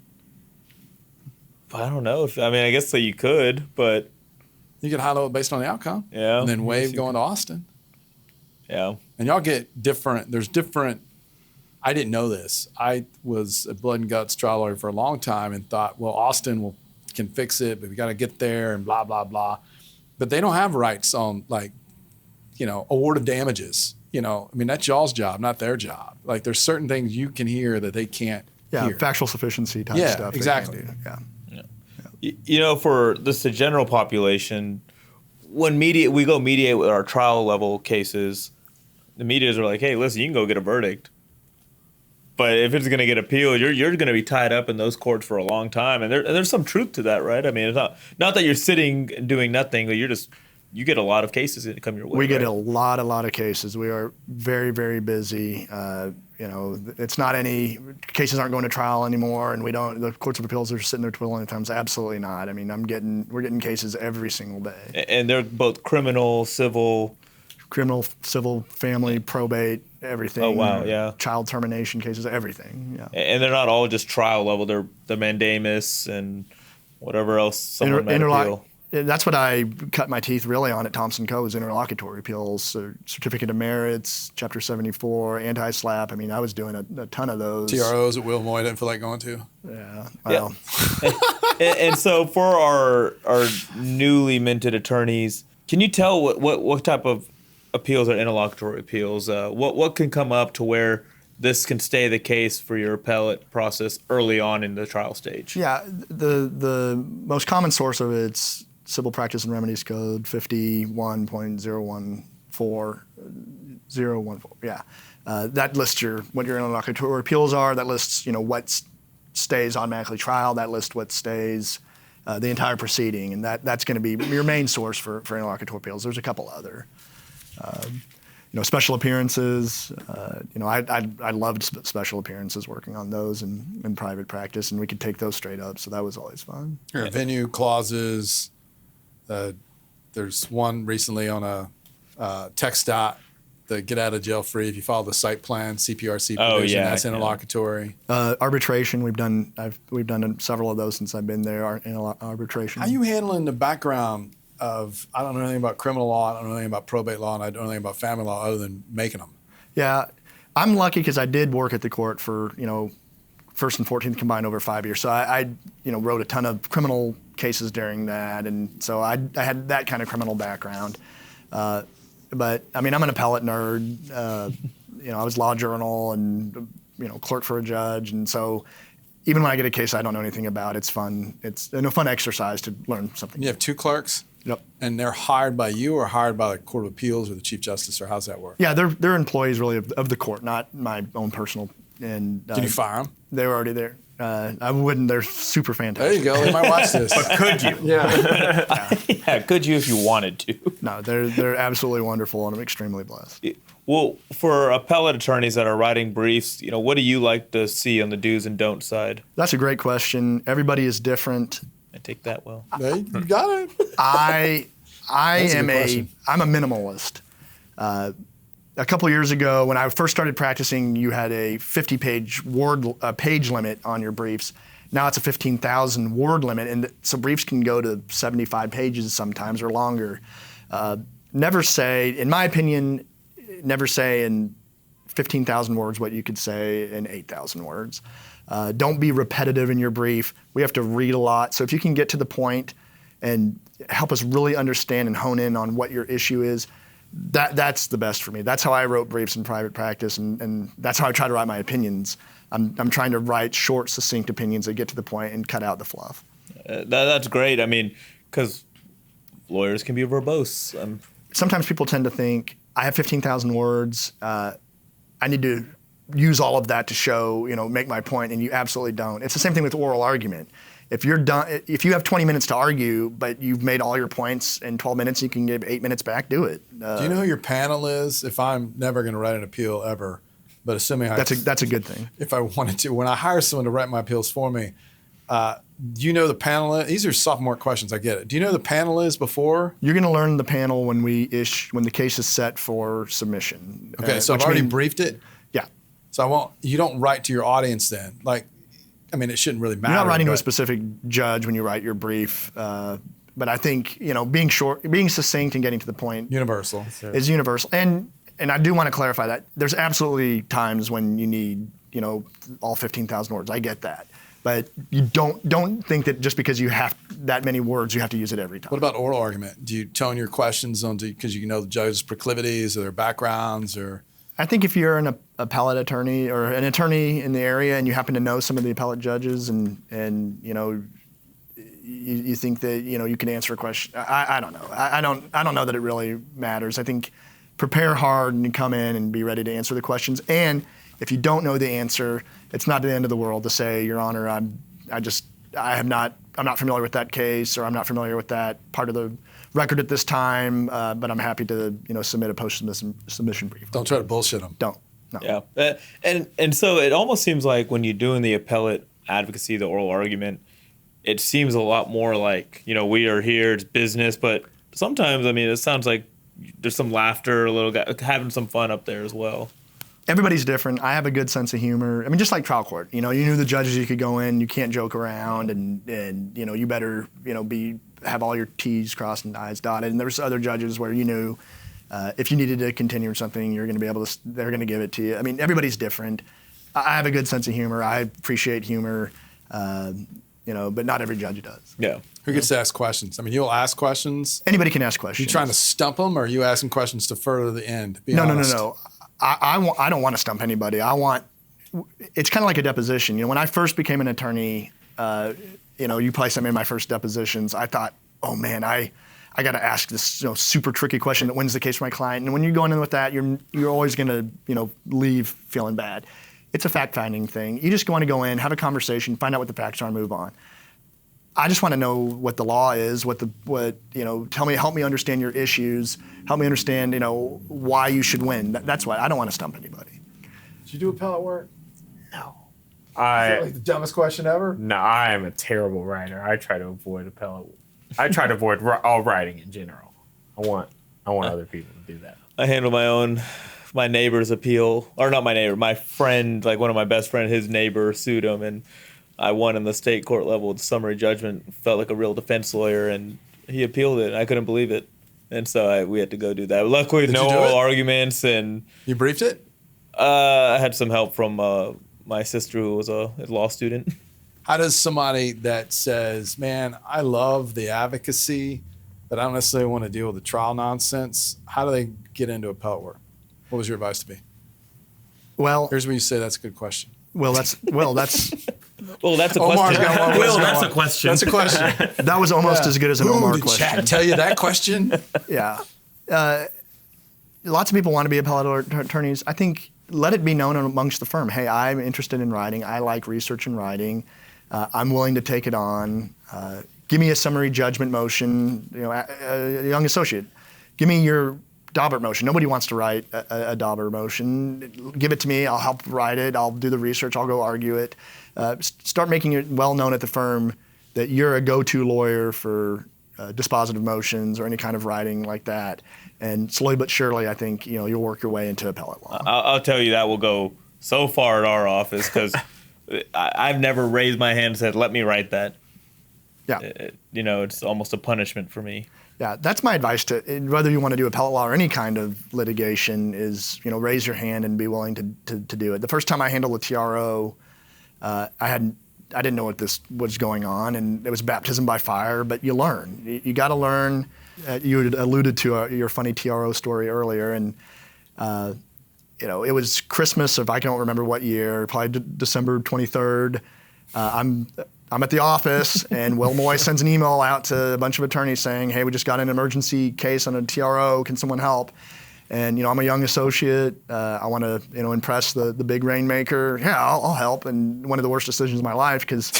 I don't know. I guess so you could, but You could high-low it based on the outcome. Yeah. And then I waive guess you going to Austin. yeah. And y'all get different, there's different, I didn't know this. I was a blood and guts trial lawyer for a long time and thought, well, Austin can fix it, but we got to get there and blah, blah, blah. But they don't have rights on award of damages. That's y'all's job, not their job. Like there's certain things you can hear that they can't hear. Factual sufficiency type Yeah, stuff. exactly. They can do. You for the general population, when we go mediate with our trial level cases, the mediators are like, hey, listen, you can go get a verdict. But if it's going to get appealed, you're going to be tied up in those courts for a long time. And there's some truth to that, right? I mean, it's not that you're sitting and doing nothing, but you get a lot of cases that come your way. We get right? a lot of cases. We are very, very busy. It's not any cases aren't going to trial anymore, and the courts of appeals are sitting there twiddling their thumbs. Absolutely not. I mean, we're getting cases every single day. And they're both criminal, civil, family, probate, everything. Oh wow, yeah. Child termination cases, everything. Yeah. And they're not all just trial level. They're the mandamus and whatever else someone might appeal. That's what I cut my teeth really on at Thompson Co. is interlocutory appeals, certificate of merits, Chapter 74, anti-SLAPP. I mean, I was doing a ton of those. TROs at Will Moy didn't feel like going to. Yeah. Well. and so for our newly minted attorneys, can you tell what type of appeals are interlocutory appeals? What can come up to where this can stay the case for your appellate process early on in the trial stage? Yeah, the most common source of it's Civil Practice and Remedies Code 51.014. Yeah, that lists what your interlocutory appeals are. That lists what stays automatically trial. That lists what stays the entire proceeding, and that's going to be your main source for interlocutory appeals. There's a couple other. Special appearances. I loved special appearances, working on those in private practice, and we could take those straight up. So that was always fun. Venue clauses. There's one recently on a text dot, the get out of jail free if you follow the site plan, CPRC provision. That's interlocutory. Arbitration. We've done several of those since I've been there. Arbitration. How are you handling the background of, I don't know anything about criminal law, I don't know anything about probate law, and I don't know anything about family law other than making them? Yeah, I'm lucky because I did work at the court for, First and 14th combined over 5 years. So I wrote a ton of criminal cases during that, and so I had that kind of criminal background. But I mean, I'm an appellate nerd. I was law journal and clerk for a judge, and so even when I get a case I don't know anything about, it's fun. It's a fun exercise to learn something. You have two clerks? Yep. And they're hired by you or hired by the Court of Appeals or the Chief Justice, or how's that work? Yeah, they're employees really of the court, not my own personal. And Can you fire them? They were already there. I wouldn't. They're super fantastic. There you go. They might watch this. But could you? Yeah. Yeah, could you if you wanted to? No, they're absolutely wonderful, and I'm extremely blessed. Well, for appellate attorneys that are writing briefs, what do you like to see on the do's and don'ts side? That's a great question. Everybody is different. I take that well. Hey, you got it. I'm a minimalist. A couple years ago, when I first started practicing, you had a 50-page page limit on your briefs. Now it's a 15,000 word limit, and so briefs can go to 75 pages sometimes or longer. Never say, in my opinion, in 15,000 words what you could say in 8,000 words. Don't be repetitive in your brief. We have to read a lot, so if you can get to the point and help us really understand and hone in on what your issue is, that's the best for me. That's how I wrote briefs in private practice, and that's how I try to write my opinions. I'm trying to write short, succinct opinions that get to the point and cut out the fluff. That's great. I mean, because lawyers can be verbose. Sometimes people tend to think, I have 15,000 words. I need to use all of that to show, make my point, and you absolutely don't. It's the same thing with oral argument. if you're done, if you have 20 minutes to argue, but you've made all your points in 12 minutes, you can give 8 minutes back. Do it. Do you know who your panel is? If I'm never going to write an appeal ever, but assuming that's a good thing. If I wanted to, when I hire someone to write my appeals for me, do you know the panel is? These are sophomore questions. I get it. Do you know who the panel is before? You're going to learn the panel when the case is set for submission. Okay, so I've already briefed it. Yeah. So you don't write to your audience then. Like, I mean, it shouldn't really matter. You're not writing to a specific judge when you write your brief. But I think, being short, being succinct and getting to the point universal is universal. And I do want to clarify that there's absolutely times when you need, all 15,000 words. I get that. But you don't think that just because you have that many words, you have to use it every time. What about oral argument? Do you tone your questions because you know the judge's proclivities or their backgrounds or? I think if you're an appellate attorney or an attorney in the area and you happen to know some of the appellate judges and you think that you can answer a question, I don't know. I don't know that it really matters. I think prepare hard and come in and be ready to answer the questions. And if you don't know the answer, it's not the end of the world to say, Your Honor, I'm not familiar with that case, or I'm not familiar with that part of the record at this time, but I'm happy to submit a post-submission brief. Don't try to bullshit them. Don't. No. Yeah, and so it almost seems like when you're doing the appellate advocacy, the oral argument, it seems a lot more like we are here, it's business, but sometimes it sounds like there's some laughter, having some fun up there as well. Everybody's different. I have a good sense of humor. Just like trial court. You knew the judges you could go in. You can't joke around, and you better have all your T's crossed and I's dotted. And there's other judges where you knew if you needed to continue or something, you're going to be able to. They're going to give it to you. Everybody's different. I have a good sense of humor. I appreciate humor. But not every judge does. Yeah. Who gets to ask questions? You'll ask questions. Anybody can ask questions. You trying to stump them, or are you asking questions to further the end? No. I don't want to stump anybody. It's kind of like a deposition. When I first became an attorney, you probably sent me my first depositions. I thought, oh man, I got to ask this super tricky question that wins the case for my client. And when you're going in with that, you're always going to leave feeling bad. It's a fact-finding thing. You just want to go in, have a conversation, find out what the facts are, and move on. I just want to know what the law is, help me understand your issues, help me understand, why you should win. That's why I don't want to stump anybody. Did you do appellate work? No. Is that like the dumbest question ever? No, I am a terrible writer. I try to avoid appellate. I try to avoid all writing in general. I want other people to do that. I handle my neighbor's appeal, or not my neighbor, my friend, like one of my best friends, his neighbor sued him, and I won in the state court level with summary judgment. Felt like a real defense lawyer, and he appealed it. I couldn't believe it, and so we had to go do that. Luckily, no oral arguments, and you briefed it. I had some help from my sister, who was a law student. How does somebody that says, "Man, I love the advocacy, but I don't necessarily want to deal with the trial nonsense," how do they get into appellate work? What was your advice to be? Well, here's where you say that's a good question. Well, that's a question. That's a question. That's a question. That was almost as good as an Omar did question. Chat tell you that question? Yeah. Lots of people want to be appellate attorneys. I think let it be known amongst the firm. Hey, I'm interested in writing. I like research and writing. I'm willing to take it on. Give me a summary judgment motion. A young associate. Give me your Daubert motion. Nobody wants to write a Daubert motion. Give it to me. I'll help write it. I'll do the research. I'll go argue it. Start making it well known at the firm that you're a go-to lawyer for dispositive motions or any kind of writing like that. And slowly but surely, I think you'll work your way into appellate law. I'll tell you that will go so far at our office because I've never raised my hand and said, "Let me write that." Yeah. It's almost a punishment for me. Yeah, that's my advice to whether you want to do appellate law or any kind of litigation is, raise your hand and be willing to do it. The first time I handled a TRO, I didn't know what this was going on, and it was baptism by fire, but you learn. You got to learn. You had alluded to your funny TRO story earlier, and it was Christmas of I don't remember what year, probably December 23rd. I'm at the office, and Will Moy sends an email out to a bunch of attorneys saying, "Hey, we just got an emergency case on a TRO. Can someone help?" And I'm a young associate. I want to impress the big rainmaker. Yeah, I'll help. And one of the worst decisions of my life because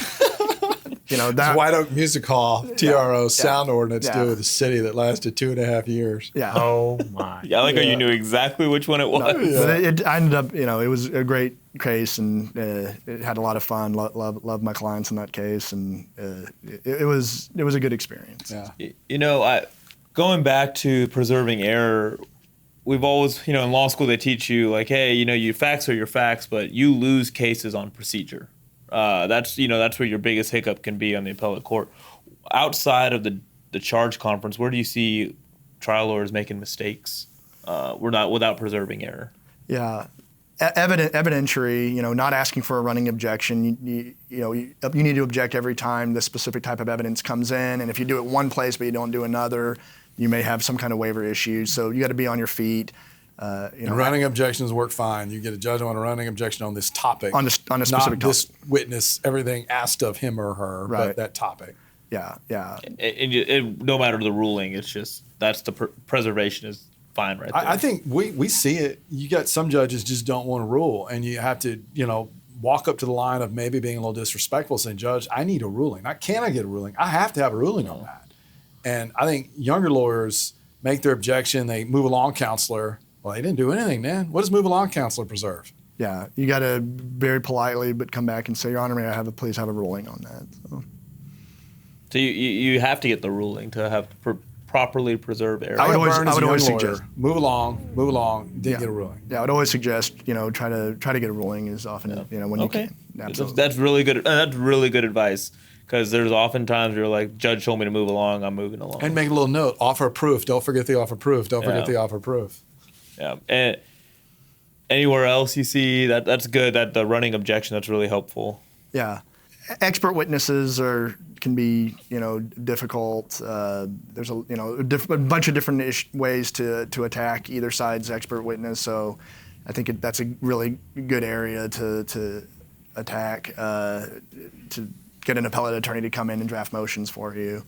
that. White Oak Music Hall, TRO, sound ordinance deal with a city that lasted 2.5 years. Yeah. Oh my. Yeah, I like how you knew exactly which one it was. But it ended up, it was a great case, and it had a lot of fun. Loved my clients in that case, and it was a good experience. Yeah. Going back to preserving error, we've always, in law school they teach you like, hey, your facts are your facts, but you lose cases on procedure. That's where your biggest hiccup can be on the appellate court. Outside of the charge conference, where do you see trial lawyers making mistakes? Without preserving error. Yeah. Evidentiary, not asking for a running objection. You need to object every time the specific type of evidence comes in, and if you do it one place but you don't do another, you may have some kind of waiver issue. So you got to be on your feet. And running objections work fine. You get a judgment on a running objection on this topic. On a specific not this topic. witness, everything asked of him or her, but that topic. Yeah. And no matter the ruling, it's just that's the preservation is fine right there. I think we see it. You got some judges just don't want to rule, and you have to, walk up to the line of maybe being a little disrespectful, saying, Judge, I need a ruling. Not can I get a ruling? I have to have a ruling on that. And I think younger lawyers make their objection, they move along counselor. Well, they didn't do anything, man. What does move along counselor preserve? Yeah, you got to very politely, but come back and say, Your Honor, may I please have a ruling on that? So you have to get the ruling to have properly preserve error. I would always suggest move along. Didn't get a ruling. Yeah, I would always suggest try to get a ruling as often when you can. Absolutely. That's really good. That's really good advice. Because there's often times you're like, Judge told me to move along, I'm moving along. And make a little note, offer of proof. Don't forget the offer of proof. Don't forget the offer of proof. Yeah. And anywhere else you see that's good, that the running objection, that's really helpful. Yeah. Expert witnesses can be difficult. There's a bunch of different ways to attack either side's expert witness. So I think that's a really good area to attack, to get an appellate attorney to come in and draft motions for you.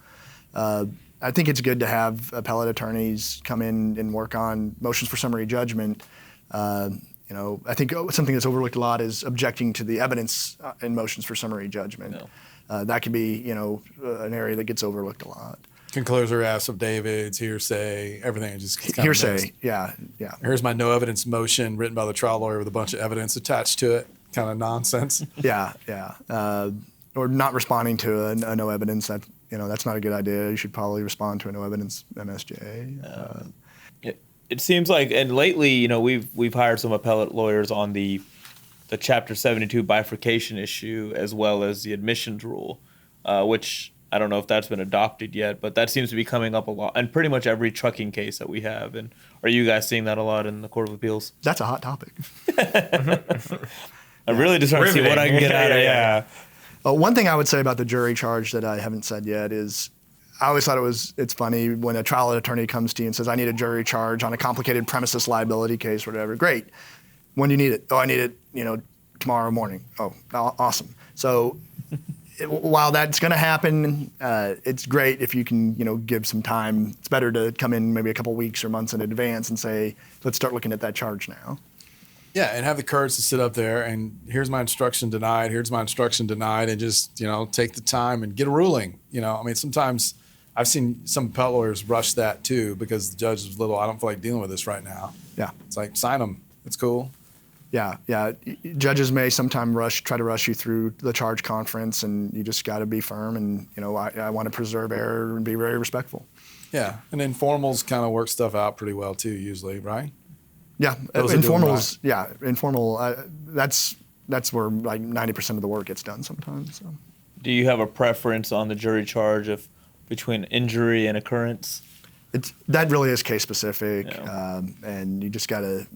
I think it's good to have appellate attorneys come in and work on motions for summary judgment. I think something that's overlooked a lot is objecting to the evidence in motions for summary judgment. That can be, an area that gets overlooked a lot. Conclusory affidavits, hearsay, everything just kind hearsay. Of Yeah. Here's my no evidence motion written by the trial lawyer with a bunch of evidence attached to it. Kind of nonsense. Yeah. Or not responding to a no evidence. That's not a good idea. You should probably respond to a no evidence MSJ. It seems like, and lately, we've hired some appellate lawyers on the Chapter 72 bifurcation issue as well as the admissions rule, which I don't know if that's been adopted yet, but that seems to be coming up a lot in pretty much every trucking case that we have. And are you guys seeing that a lot in the Court of Appeals? That's a hot topic. I'm really just trying to see what I can get out of it. Yeah. One thing I would say about the jury charge that I haven't said yet is I always thought it's funny when a trial attorney comes to you and says, I need a jury charge on a complicated premises liability case or whatever. Great. When do you need it? Oh, I need it, tomorrow morning. Oh, awesome. So while that's going to happen, it's great if you can, give some time. It's better to come in maybe a couple weeks or months in advance and say, let's start looking at that charge now. Yeah, and have the courage to sit up there and here's my instruction denied, and just, take the time and get a ruling. Sometimes I've seen some appellate lawyers rush that too because the judge is I don't feel like dealing with this right now. Yeah. It's like, sign them. It's cool. Yeah. Judges may sometimes try to rush you through the charge conference, and you just got to be firm. And I want to preserve error and be very respectful. Yeah, and informals kind of work stuff out pretty well too, usually, right? Yeah, Those are doing informals. Right. Yeah, informal. That's where like 90% of the work gets done sometimes. So. Do you have a preference on the jury charge between injury and occurrence? That really is case specific, Yeah. And you just got to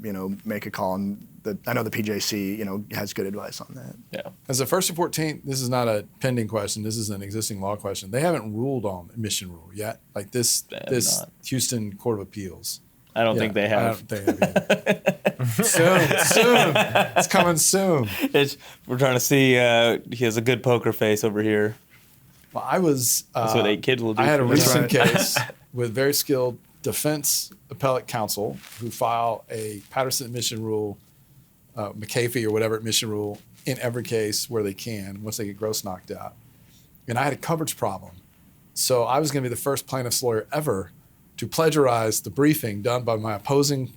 make a call. And I know the PJC has good advice on that. Yeah. As of 1st or 14th, this is not a pending question. This is an existing law question. They haven't ruled on admission rule yet. Like this Houston Court of Appeals. I don't think they have. I don't think they have soon. It's coming soon. We're trying to see. He has a good poker face over here. Well, I was. That's what 8 kids will do. I had a for me. recent case with very skilled defense appellate counsel who file a Patterson admission rule, McAfee or whatever admission rule in every case where they can once they get gross knocked out. and I had a coverage problem. So I was going to be the first plaintiff's lawyer ever to plagiarize the briefing done by my opposing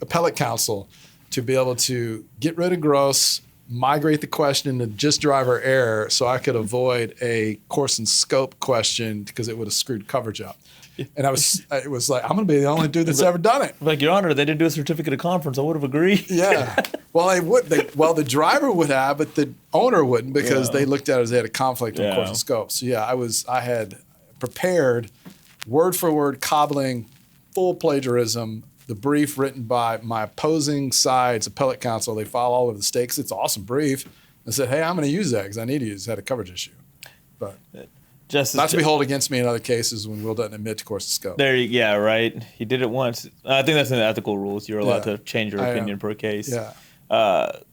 appellate counsel to be able to get rid of gross, migrate the question into just driver error so I could avoid a course and scope question because it would have screwed coverage up. And it was like, I'm going to be the only dude that's ever done it. Like, Your Honor, they didn't do a certificate of conference. I would have agreed. Yeah. Well, the driver would have, but the owner wouldn't because they looked at it as they had a conflict on course and scope. So yeah, I had prepared word for word cobbling, full plagiarism, the brief written by my opposing side's appellate counsel. They file all over the stakes. It's an awesome brief. I said, hey, I'm going to use that because I need to use it. Had a coverage issue. But not to be held against me in other cases when Will doesn't admit to course and scope. Yeah, right. He did it once. I think that's in the ethical rules. You're allowed to change your opinion per case. Yeah.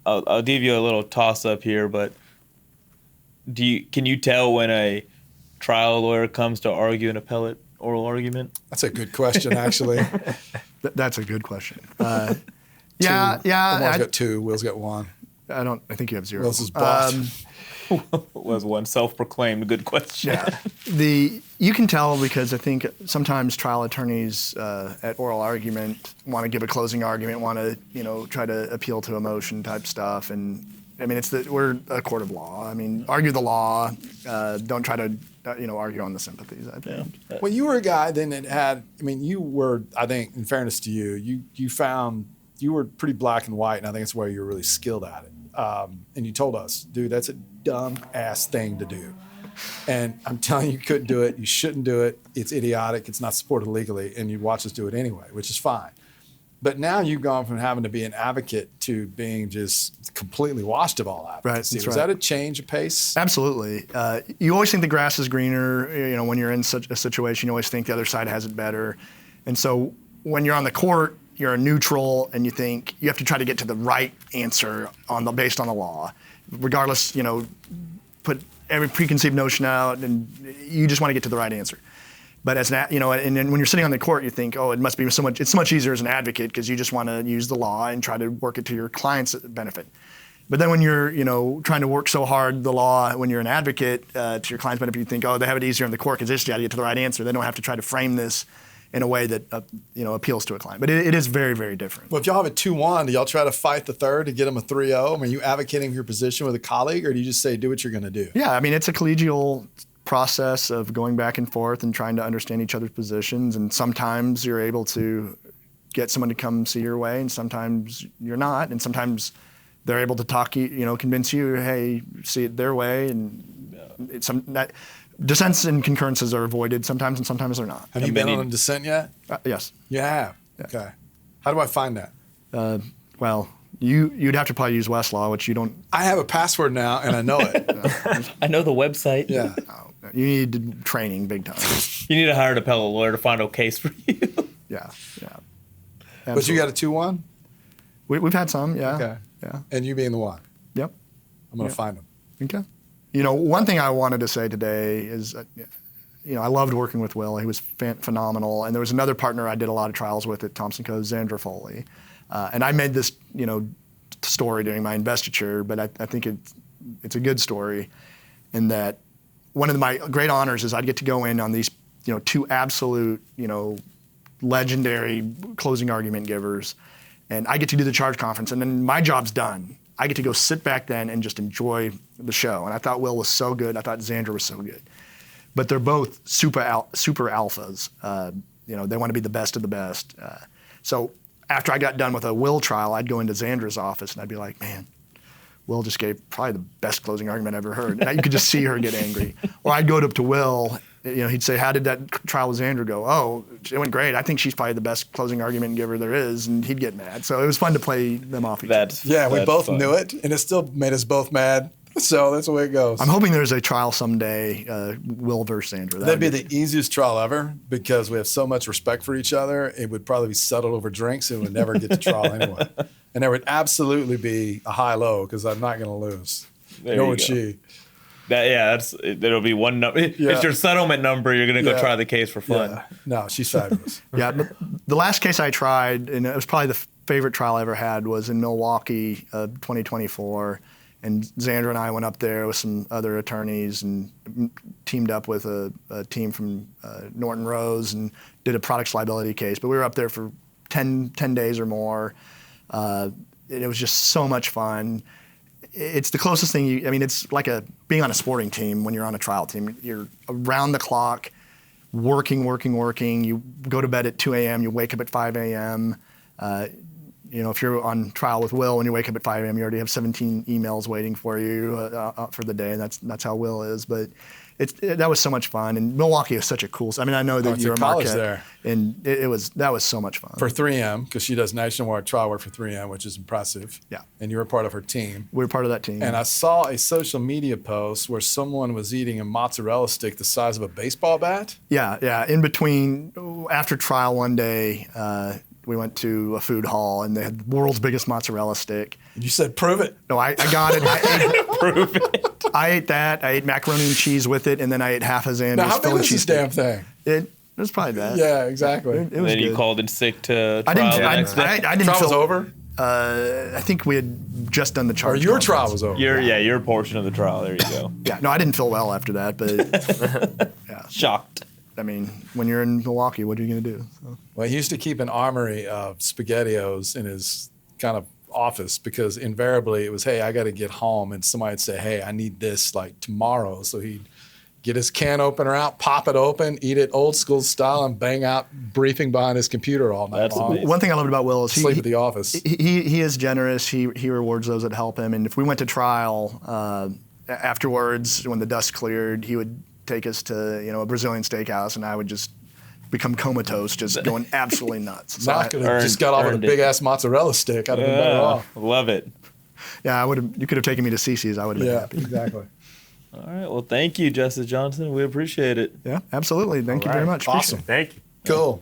I'll give you a little toss up here, but can you tell when a trial lawyer comes to argue an appellate oral argument? That's a good question, actually. That's a good question. Omar's got 2. Will's got 1. I think you have 0. Will's is boss. Was one self-proclaimed good question. Yeah. You can tell because I think sometimes trial attorneys at oral argument want to give a closing argument, want to try to appeal to emotion type stuff, and I mean we're a court of law. I mean, argue the law. Don't try to argue on the sympathies. I think. Yeah. Well, you were a guy then that had. I mean, you were. I think, in fairness to you, you found you were pretty black and white, and I think that's why you were really skilled at it. And you told us, dude, that's a dumb ass thing to do. And I'm telling you, you couldn't do it. You shouldn't do it. It's idiotic. It's not supported legally. And you watch us do it anyway, which is fine. But now you've gone from having to be an advocate to being just completely washed of all advocacy. Right, Was that a change of pace? Absolutely. You always think the grass is greener. When you're in such a situation, you always think the other side has it better. And so when you're on the court, you're a neutral, and you think you have to try to get to the right answer based on the law, regardless. Put every preconceived notion out, and you just want to get to the right answer. But and then when you're sitting on the court, you think, oh, it must be so much. It's much easier as an advocate because you just want to use the law and try to work it to your client's benefit. But then when you're trying to work so hard the law when you're an advocate to your client's benefit, you think, oh, they have it easier in the court because they just got to get to the right answer. They don't have to try to frame this in a way that appeals to a client. But it is very, very different. Well, if y'all have a 2-1, do y'all try to fight the third to get them a 3-0? I mean, are you advocating for your position with a colleague, or do you just say, do what you're going to do? Yeah, I mean, it's a collegial process of going back and forth and trying to understand each other's positions. And sometimes you're able to get someone to come see your way, and sometimes you're not. And sometimes they're able to talk you, convince you, hey, see it their way. And dissents and concurrences are avoided sometimes, and sometimes they're not. Have you been on a dissent yet? Yes. You have? Yeah. Okay. How do I find that? Well, you'd have to probably use Westlaw, which you don't. I have a password now, and I know it. I know the website. Yeah. You need training big time. You need to hire an appellate lawyer to find a case for you. Yeah. Absolutely. But you got a 2-1? We've had some, yeah. Okay. Yeah. And you being the one? Yep. I'm going to find them. Okay. One thing I wanted to say today is, I loved working with Will. He was phenomenal. And there was another partner I did a lot of trials with at Thompson Co., Xandra Foley. And I made this, story during my investiture, but I think it's a good story in that one of my great honors is I'd get to go in on these, 2 absolute, legendary closing argument givers, and I get to do the charge conference, and then my job's done. I get to go sit back then and just enjoy the show. And I thought Will was so good. I thought Xandra was so good. But they're both super alphas. They want to be the best of the best. So after I got done with a Will trial, I'd go into Xandra's office, and I'd be like, man, Will just gave probably the best closing argument I ever heard. And you could just see her get angry. Or I'd go up to Will, he'd say, how did that trial with Xandra go? Oh, it went great. I think she's probably the best closing argument giver there is. And he'd get mad. So it was fun to play them off each other. Yeah, we both knew it, and it still made us both mad. So that's the way it goes. I'm hoping there's a trial someday, Will versus Xandra. That'd be the easiest trial ever because we have so much respect for each other. It would probably be settled over drinks and would never get to trial anyway. And there would absolutely be a high-low because I'm not going to lose. Nor would she. It'll be one number. It's your settlement number. You're going to go try the case for fun. Yeah. No, she's fabulous. Yeah, but the last case I tried, and it was probably the favorite trial I ever had, was in Milwaukee, 2024. And Xandra and I went up there with some other attorneys and teamed up with a team from Norton Rose and did a products liability case. But we were up there for 10 days or more. It was just so much fun. It's the closest thing it's like being on a sporting team when you're on a trial team. You're around the clock, working. You go to bed at 2 a.m., you wake up at 5 a.m. If you're on trial with Will, when you wake up at 5 a.m., you already have 17 emails waiting for you for the day, and that's how Will is. But that was so much fun, and Milwaukee is such a cool. I mean, I know that you're a college Marquette, there, and that was so much fun for 3M because she does nationwide trial work for 3M, which is impressive. Yeah, and you were part of her team. We were part of that team. And I saw a social media post where someone was eating a mozzarella stick the size of a baseball bat. Yeah. In between, after trial one day. We went to a food hall, and they had the world's biggest mozzarella stick. And you said, prove it. No, I got it. Prove it. I ate that. I ate macaroni and cheese with it, and then I ate half a Xander's. Now, how big was this cheese damn thing? It was probably that. Yeah, exactly. It was And then you good. called in sick to I trial didn't. the next day. I didn't Trial was feel, over? I think we had just done the Or charge. your conference. trial was over? Your portion of the trial. There you go. Yeah. No, I didn't feel well after that, but yeah. Shocked. I mean, when you're in Milwaukee, what are you going to do? So. Well, he used to keep an armory of SpaghettiOs in his kind of office because invariably it was, hey, I got to get home. And somebody would say, hey, I need this like tomorrow. So he'd get his can opener out, pop it open, eat it old school style, and bang out briefing behind his computer all night That's long. amazing. One thing I loved about Will is Sleep at the office. he is generous. He rewards those that help him. And if we went to trial afterwards, when the dust cleared, he would take us to a Brazilian steakhouse, and I would just become comatose, just going absolutely nuts. So Not could have just got off with a earned it. big ass mozzarella stick. I'd have been better off. Love it. yeah, I would have. You could have taken me to Cece's. I would have been Yeah, happy. exactly. All right. Well, thank you, Justice Johnson. We appreciate it. Yeah, absolutely. Thank you All very right. much. Appreciate Awesome. it. Thank you. Cool.